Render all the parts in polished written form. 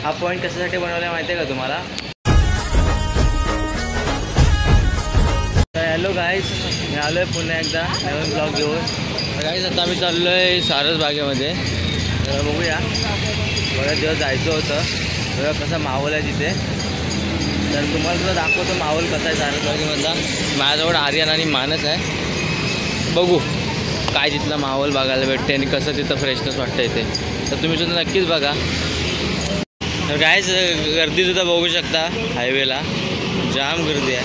हा पॉईंट कशासाठी बनवला माहिती आहे का तुम्हाला? हॅलो गाईज, मी आलो आहे पुन्हा एकदा नवीन ब्लॉग घेऊन. गाईज आता आम्ही चाललो आहे सारसबागेमध्ये. तर बघूया, बऱ्याच दिवस जायचं होतं. बघा कसा माहोल आहे तिथे. तर तुम्हाला सुद्धा दाखवतो माहोल कसा आहे सारसबागेमधला. माझ्याजवळ आर्यन आणि मानस आहे. बघू काय तिथला माहोल बघायला भेटते आणि कसं तिथं फ्रेशनेस वाटतं इथे. तर तुम्ही सुद्धा नक्कीच बघा. तर गाईज गर्दीसुद्धा बघू शकता. हायवेला जाम गर्दी आहे.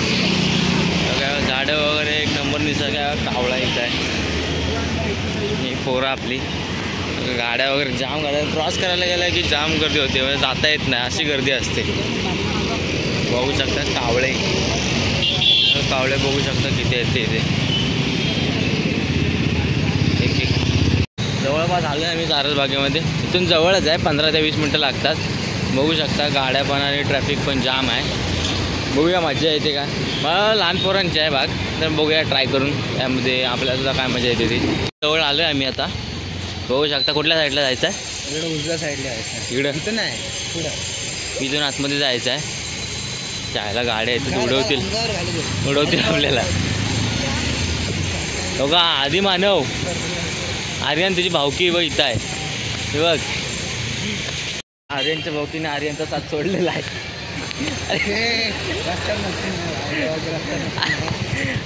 बघा झाडं वगैरे एक नंबर निसर्ग आहे. कावळा इथं आहे. ही पोरं आपली. गाड्या वगैरे जाम, गाड्या क्रॉस करायला गेल्या की जाम गर्दी होते. म्हणजे जाता येत नाही अशी गर्दी असते. बघू शकता कावळे. कावळे बघू शकता किती आहेत ते इथे. एक जवळपास आलो आहे आम्ही सारसबागेमध्ये. इथून जवळच आहे, 15 ते 20 मिनटं लागतात. बघू शकता गाड्या पण आणि ट्रॅफिक पण जाम आहे. बघूया मजा येते का. मला लहान पोरांची आहे बाग, तर बघूया ट्राय करून त्यामध्ये आपल्याला काय मजा येते ती. जवळ आलो आहे आम्ही आता. बघू शकता. कुठल्या साईडला जायचं आहे? इकडं उजव्या साईडला जायचं. इकडं इथं नाही, पुढं इथून आतमध्ये जायचं आहे. चायला गाड्या आहेत, उडवतील आपल्याला. बघा आधी मानव आर्यन त्याची भावकी बघ इथं आहे. हे बघ आर्यनच्या भावकीने आर्यनचा साथ सोडलेला आहे.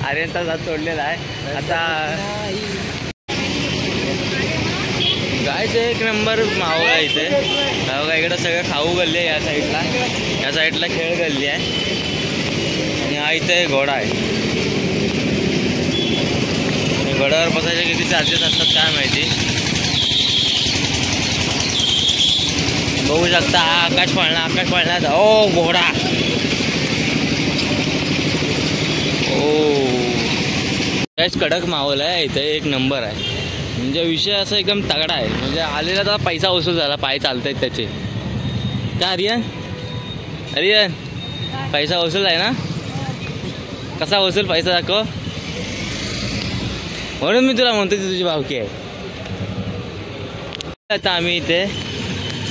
आर्यनचा साथ सोडलेला आहे. आता गायचं एक नंबर माहोल आहे इथे. बघा इकडं सगळं खाऊ गल्ली आहे. या साईडला खेळ गल्ली आहे. आणि हा इथे घोडा आहे. घोड्यावर बसायचे किती चार्जेस असतात काय माहिती. बघू शकता हा आकाश पाळणा. ओ घोडा. ओ काहीच कडक माहोल आहे इथे. एक नंबर आहे. म्हणजे विषय असा एकदम तगडा आहे. म्हणजे आलेला तर पैसा वसूल झाला. पाय चालत आहेत त्याचे. का आर्यन पैसा वसूल आहे ना? कसा वसूल पैसा दाखव. म्हणून मी तुला म्हणतो ती तुझी भावकी आहे. आता आम्ही इथे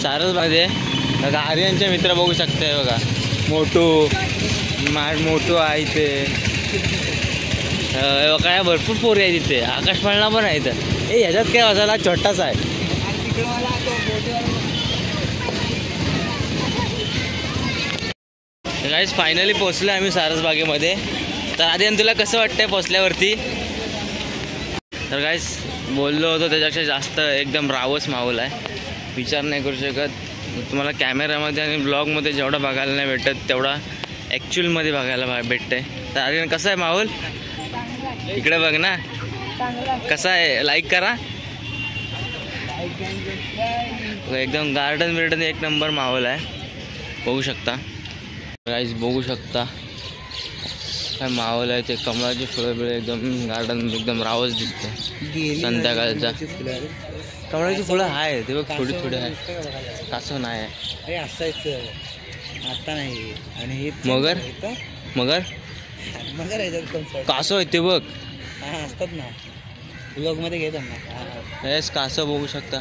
सारसमध्ये बघा आर्यनचे मित्र बघू शकते. बघा मोटू आहे इथे. काय भरपूर पोरी आहे तिथे. आकाश पाळणा पण आहे इथं. ह्याच्यात काय वाजायला छोटासा आहे. गाईस फायनली पोचलो आम्ही सारसबागेमध्ये. तर आर्यन तुला कसं वाटतंय पोचल्यावरती? तर गाईस बोललो होतो त्याच्यापेक्षा जास्त एकदम रावस माहोल आहे. विचार नाही करू शकत. तुम्हाला कॅमेऱ्यामध्ये आणि ब्लॉगमध्ये जेवढा बघायला नाही भेटत तेवढा ॲक्च्युअलमध्ये बघायला भेटतं आहे. तर आर्यन कसा आहे माहोल? इकडे बघ ना कसा आहे. लाईक करा. एकदम गार्डन एक नंबर माहोल आहे. बघू शकता गाईस. बघू शकता काय माहोल आहे ते. कमळाची फुलं बिळं एकदम गार्डन एकदम रावच दिसते संध्याकाळचा. कमळाची फुलं आहे ते बघ, थोडी आहे. कासव नाही आहे. असायचं आता नाही. आणि हे मगर कासव आहे ते बघ. असतात ना ब्लॉगमध्ये घेतात ना. हेच कासव बघू शकता.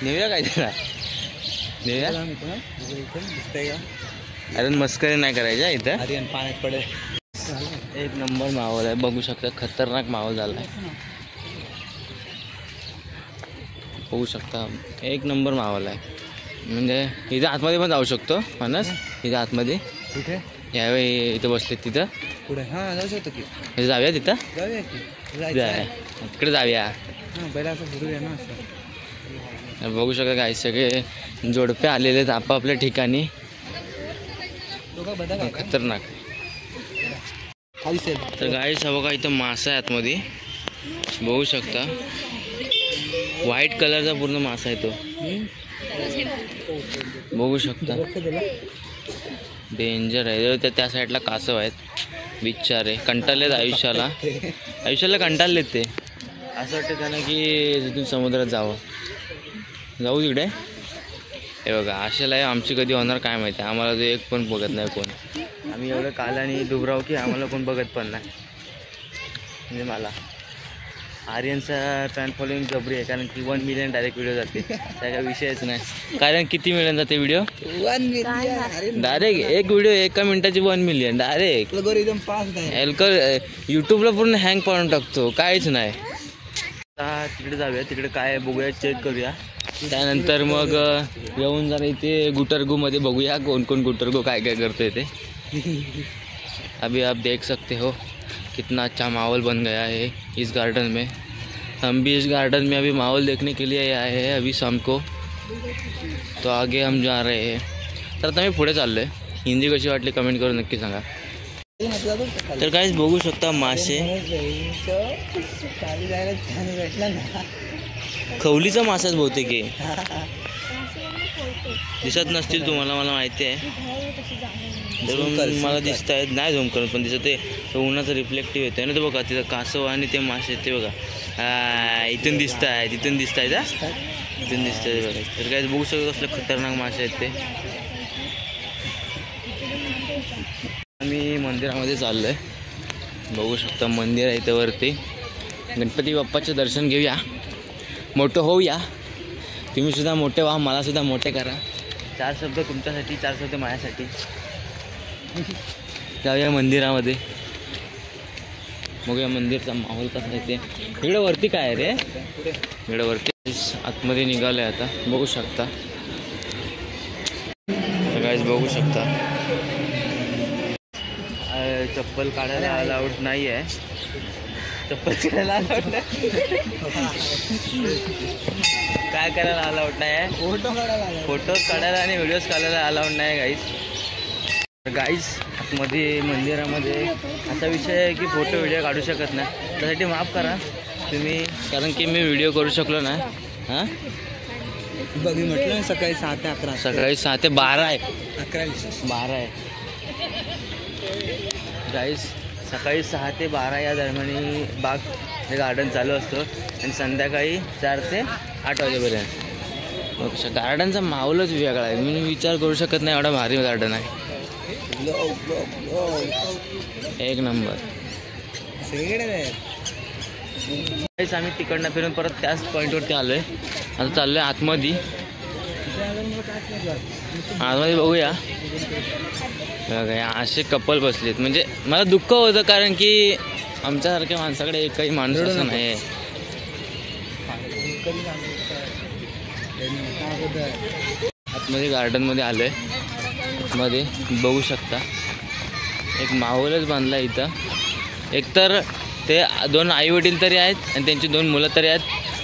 नेऊया काय त्याला? नेऊया. दिसतंय का? अरे मस्करी नाही करायच्या इथं. आर्यन पाण्यात पडेल. एक नंबर माहोल आहे. बघू शकता खतरनाक माहोल झाला आहे. बघू शकता एक नंबर माहोल आहे. म्हणजे इथं आतमध्ये पण जाऊ शकतो मानस. इथं आतमध्ये कुठे यावेळी इथं बसले तिथं पुढे. हां जाऊ शकतो की. इथं जाऊया. तिथं जाऊया की. तिकडे जाऊया. हां पहिला असं फिरूया ना असं. बघू शकता काय सगळे जोडपे आलेले आहेत आपापल्या ठिकाणी. खतरनाक. तर गाईस हा बघा इथं मासा आहे आतमध्ये. बघू शकता व्हाईट कलरचा पूर्ण मासा आहे तो. बघू शकता डेंजर आहे. त्या साईडला कासव आहेत. बिचारे कंटाळलेत आयुष्याला कंटाळलेत ते. असं वाटतं त्यांना की तिथून समुद्रात जाऊ तिकडे. हे बघा अशाला आमची कधी होणार काय माहिती. आम्हाला तो एक पण बघत नाही कोण. आम्ही एवढं काल आणि दुबराव की आम्हाला कोण बघत पण नाही. म्हणजे मला आर्यनचा फॅन फॉलोइंग जबरी आहे, कारण की 1 मिलियन डायरेक्ट व्हिडिओ जाते, त्या काय विषयच नाही. कारण किती मिलियन जाते व्हिडिओ? 1 मिलियन डायरेक्ट एक व्हिडिओ 1 मिनिटाची 1 मिलियन डायरेक्ट. अल्गोरिदम पास नाही. यूट्यूबला पूर्ण हँग पाडून टाकतो, काहीच नाही. आता तिकडे जाऊया, तिकडे काय बघूया, चेक करूया. त्यानंतर मग येऊन जरा इथे गुटरगूमध्ये बघूया कोण कोण गुटरगू काय काय करतोय ते. अभी आप देख सकते हो कितना अच्छा माहौल बन गया है इस गार्डन में. हम भी इस गार्डन में अभी माहौल देखने के लिए आए हैं अभी शाम को. तो आगे हम जा रहे हैं. तर आता मी पुढे चाललो आहे. हिंदी कशी वाटली कमेंट करून नक्की सांगा. तर काहीच बघू शकता मासे. खवलीचा मासाच बहुतेक आहे, दिसत नसतील तुम्हाला, मला माहिती आहे. तर मला दिसत आहेत, नाही झूम करून पण दिसत आहे. उन्हाचं रिफ्लेक्टिव्ह येतं आहे ना, ते बघा तिथं कासव आणि ते मासे ते बघा. इथून दिसत आहे, तिथून दिसत आहेत, इथून दिसत आहे बघा. तर काहीच बघू शकतो कसले खतरनाक मासे आहेत ते. आम्ही मंदिरामध्ये चाललो आहे, बघू शकता मंदिर आहे इथं वरती. गणपती बाप्पाचे दर्शन घेऊया, मोठं होऊया. तुम्ही सुद्धा मोठे व्हा, मला सुद्धा मोठे करा. 4 शब्द तुमच्यासाठी, 4 शब्द माझ्यासाठी. जाऊया मंदिरामध्ये, बघूया मंदिरचा माहोल कसा आहे ते. इकडे वरती काय आहे रे? इकडे वरती आतमध्ये निघालं आहे आता, बघू शकता. गाईज बघू शकता, चप्पल काढायला अलाउड नाही आहे. चप्पल काढायला अलाउड नाही, काय करायला अलाउड नाही आहे? फोटोज काढायला आणि व्हिडिओज काढायला अलाउड नाही गाईज. आतमध्ये मंदिरामध्ये असा विषय आहे की फोटो व्हिडिओ काढू शकत नाही. त्यासाठी माफ करा तुम्ही, कारण की मी व्हिडिओ करू शकलो नाही. हां बघी म्हटलं सकाळी 7 ते 11. सकाळी 6 ते 12 आहे. 12 आहे गाईज. सकाळी 6 ते 12 या दरम्यान बाग हे गार्डन चालू असतं आणि संध्याकाळी 4 ते 8 वाजेपर्यंत. गार्डनचा माहोलच वेगळा आहे, मी विचार करू शकत नाही एवढा भारी गार्डन आहे. एक नंबर. आम्ही तिकडनं फिरून परत त्याच पॉईंटवरती आलो आहे. आता चाललो आहे आतमध्ये. बघूया. असे कपल बसलेत, म्हणजे मला दुःख होतं, कारण की आमच्यासारख्या माणसाकडे एकही माणूस असं नाही आहे. आतमध्ये गार्डनमध्ये आलो आहे. मध्ये बघू शकता एक माहोलच बांधला इथं. एकतर ते 2 आईवडील तरी आहेत आणि त्यांची 2 मुलं तरी आहेत.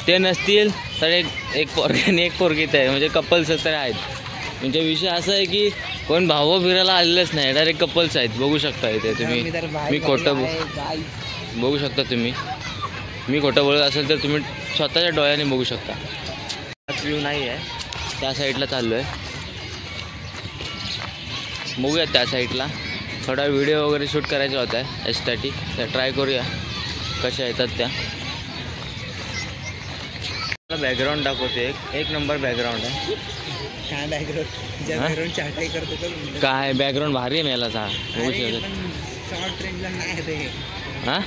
ते नसतील तर एक पोरगी आणि एक पोरगीच आहे, म्हणजे कपल्स तरी आहेत. म्हणजे विषय असा आहे की कोण भाऊ फिरायला आलेलंच नाही, डायरेक्ट कपल्स आहेत. बघू शकता इथे तुम्ही. मी खोटं बघू शकता तुम्ही. मी खोटं बोलत असेल तर तुम्ही स्वतःच्या डोळ्याने बघू शकता. व्ह्यू नाही आहे, त्या साईडला चाललो आहे. बघूया त्या साईडला. थोडा व्हिडिओ वगैरे शूट करायचा होता याच्यासाठी, तर ट्राय करूया कशा येतात त्या. बॅकग्राऊंड दाखवते, एक नंबर बॅकग्राऊंड आहे. काय बॅकग्राऊंड चाटे करतो का? काय बॅकग्राऊंड भारी आहे मेला सा. शॉर्ट रेंजला नाही ते. हां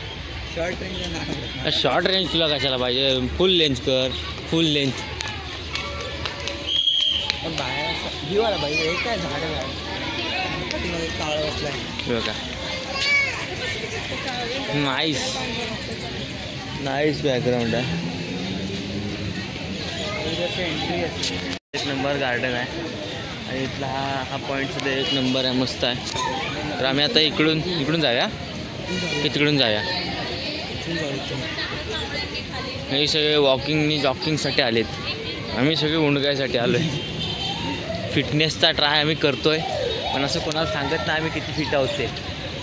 शॉर्ट रेंजला नाही. शॉर्ट रेंज तुला कशाला पाहिजे? फुल लेंथ कर, फुल लेंथ. पण बाहेर दिवाळा पाहिजे. एक काय झाड काळं बसलाय बघा. नाईस बॅकग्राऊंड आहे. एक नंबर गार्डन आहे आणि इथला हा पॉईंट सुद्धा एक नंबर आहे, मस्त आहे. तर आम्ही आता इकडून जाऊया की तिकडून जाऊया? हे सगळे जॉकिंगसाठी आलेत. आम्ही सगळे उंडगायसाठी आलो आहे. फिटनेसचा ट्राय आम्ही करतो आहे, पण असं कोणाला सांगत नाही आम्ही किती फिट आहोत ते.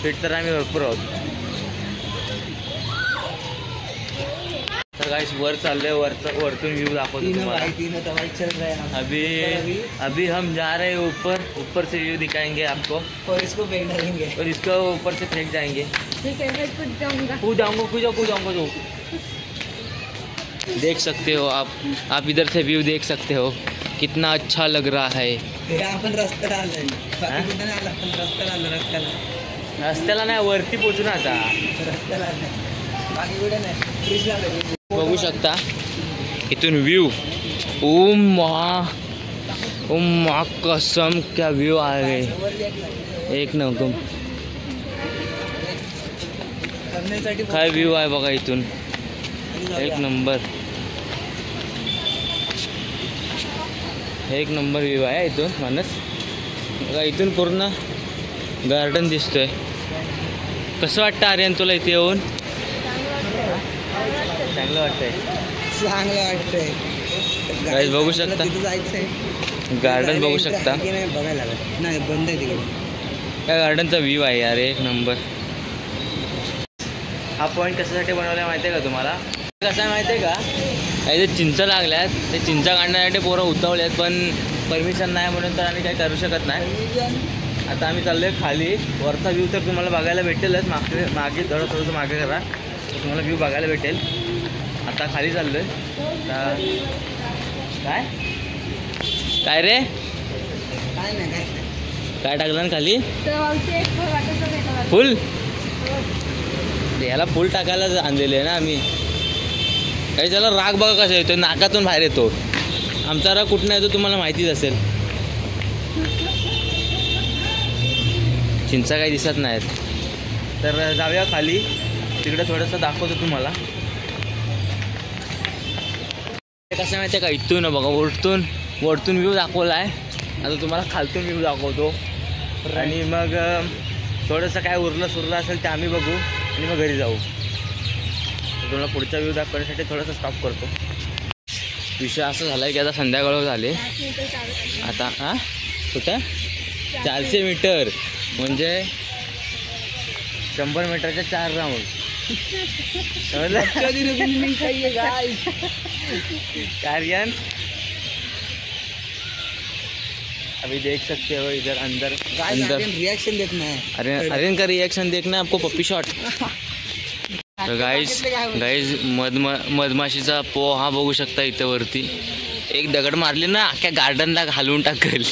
फिट तर आम्ही भरपूर आहोत. तर गाइस वर चालले, वरतून व्ह्यू दाखवतो तुम्हाला. अभी हम जा रहे हैं ऊपर से व्यू दिखाएंगे आपको और इसको फेंक डालेंगे और इसको ऊपर से फेंक जाएंगे. कूद जाऊंगा तो देख सकते हो आप इधर से व्यू देख सकते हो कितना अच्छा लग रहा है. आपण रस्त्याला आलोय, रस्त्याला नाही, वरती पोचू ना आता. रस्त्याला बाकी कुठे नाही. बघू शकता इथून व्ह्यू. ओ मा कसम क्या व्यू आहे. एक नंबर काय व्ह्यू आहे बघा इथून. एक नंबर व्ह्यू आहे इथून मानस. बघा इथून पूर्ण गार्डन दिसतोय. कसं वाटतं आर्यन तुला इथे येऊन? चांगलं वाटतंय. गाईज बघू शकता गार्डन बघू शकता. नाही बंद आहे तिकडे. त्या गार्डनचा व्ह्यू आहे यार एक नंबर. हा पॉईंट कशासाठी बनवला माहिती आहे का तुम्हाला? कसं आहे माहिती आहे का? काही जे चिंच लागल्यात ते चिंचा काढण्यासाठी पोरं उतावले आहेत पण परमिशन नाही म्हणून तर आम्ही काही करू शकत नाही. आता आम्ही चाललो आहे खाली. वरचा व्ह्यू तर तुम्हाला बघायला भेटेलच. मागे थोडंसं मागे करा तर तुम्हाला व्ह्यू बघायला भेटेल. आता खाली चाललो आहे. काय रे काय टाकलं ना खाली? फुल. याला फुल टाकायला आणलेलं आहे ना आम्ही. काही त्याला राग बघा कसा येतो. नाकातून बाहेर येतो. आमचा राग कुठून येतो तुम्हाला माहितीच असेल. चिंचा काही दिसत नाहीत तर जाऊया खाली. तिकडे थोडंसं दाखवतो तुम्हाला. कसं माहिती आहे का? इथून बघा वरतून व्ह्यू दाखवला आहे. आता तुम्हाला खालतून व्ह्यू दाखवतो आणि मग थोडंसं काय उरलं असेल ते आम्ही बघू आणि मग घरी जाऊ. तुम्हाला पुढचा व्ह्यू दाखवण्यासाठी थोडंसं स्टॉप करतो. विषय असं झाला आहे की आता संध्याकाळ झाले. आता हां कुठं 400 मीटर म्हणजे 100 मीटरच्या 4 राऊंड. कार्यन अभी देख सकते हो इधर अंदर रिएक्शन देखना है. आर्यन का रिएक्शन देखना है आपको. पप्पी शॉट. तर गाईज मधमाशीचा पोहा बघू शकता इथं वरती. एक दगड मारली ना अख्ख्या गार्डनला हलवून टाकेल.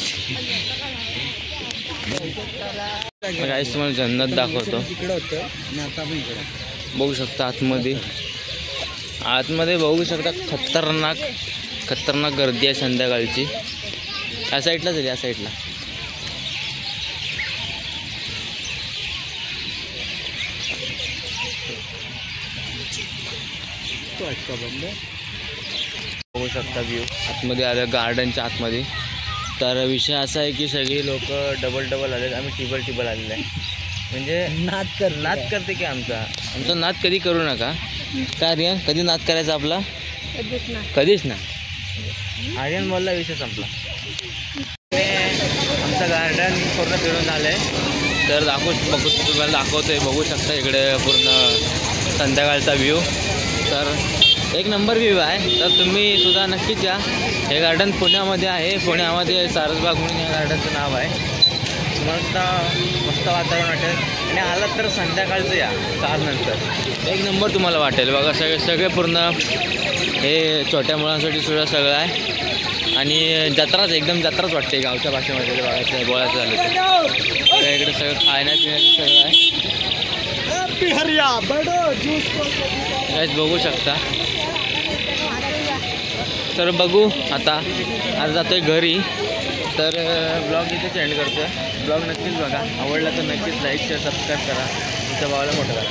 गाईज तुम्हाला जन्नत दाखवतो. बघू शकता आतमध्ये बघू शकता. खतरनाक गर्दी आहे संध्याकाळची. या साईडला झाली. या साईडला बघू शकता व्ह्यू. आतमध्ये आलं गार्डनच्या आतमध्ये. तर विषय असा आहे की सगळी लोक डबल आलेत. आम्ही टिबल आलेलं आहे. म्हणजे नाद करते की आमचा नाद कधी करू नका. काय आर्यन कधी नाद करायचा आपला? कधीच ना. आर्यन बोलला विषय संपला. आमचं गार्डन पूर्ण फिरून झालं आहे. तर तुम्हाला दाखवतोय. बघू शकता इकडे पूर्ण संध्याकाळचा व्ह्यू. तर एक नंबर व्ह्यू आहे. तर तुम्ही सुद्धा नक्कीच या. हे गार्डन पुण्यामध्ये आहे. पुण्यामध्ये सारसबाग म्हणून या गार्डनचं नाव आहे. मस्त वातावरण वाटेल आणि आलात तर संध्याकाळचं या 4 नंतर. एक नंबर तुम्हाला वाटेल. बघा सगळे पूर्ण हे छोट्या मुलांसाठी सुद्धा सगळं आहे. आणि जत्राच एकदम जत्राच वाटते गावच्या भाषेमध्ये बघायचं बोलायचं झालं तर. इकडे सगळं खाण्यापिण्याचं सगळं आहे. काहीच बघू शकता. तर बघू आता जातोय घरी. तर ब्लॉग इथे एंड करतो आहे. ब्लॉग नक्कीच बघा. आवडला तर नक्कीच लाईक शेअर सबस्क्राईब करा. तुमच्या भावाला मोठं करा.